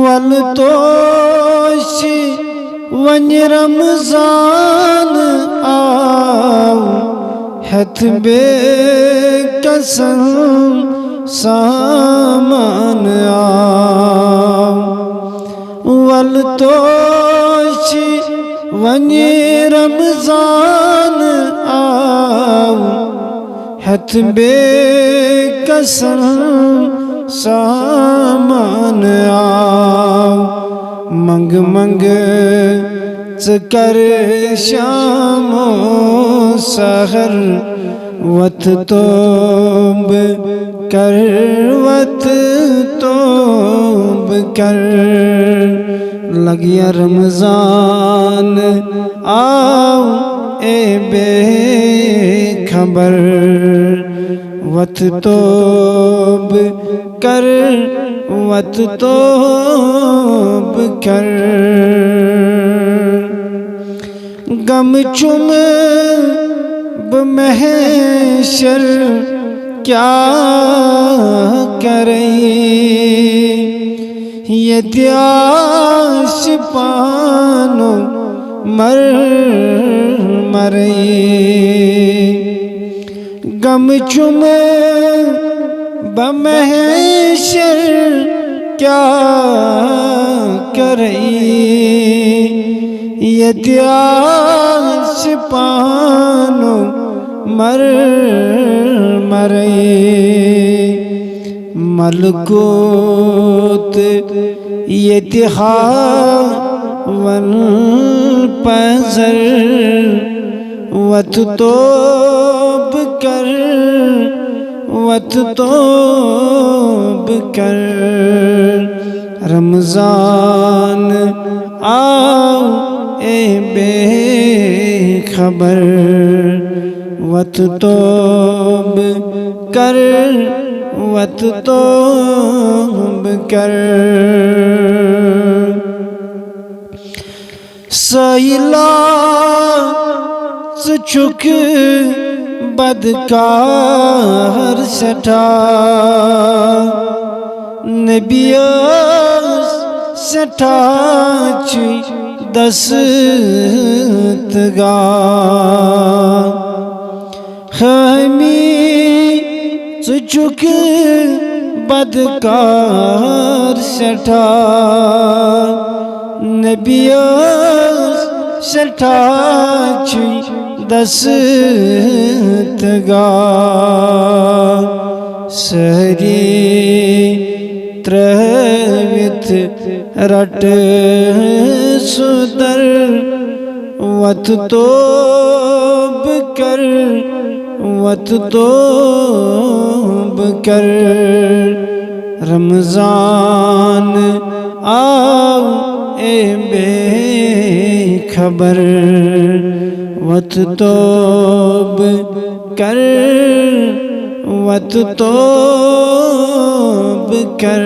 ولتوشی ونی رمضان آو ہتھ بے قسم سامان آو ولتوشی ونی رمضان آو ہتھ بے قسم سامان آو منگ منگ ژکر شام و سحر وت توب کر وت توب کر لگیا رمضان آؤ اے بے خبر وت توب کر وت توب کر غم چم بمحشر کیا کریں یہ دیاش پانو مر مریں غم چم بمحشر کیا کریں یہ دیاش پانو مر مریں ملکوت یہ تہا والپزر وت توب کر وت توب کر رمضان آؤ اے بے خبر وت توب کر وت توب کر سیلات چک بدکار سٹھا نبیس سٹھا چی دستگار ہمی چک بدکار سٹھا نبیس سٹھا چی دستگار سہری ترویت رٹ سدر وت توب کر وت توب کر رمضان آؤ اے بے خبر وت توب کر وت توب کر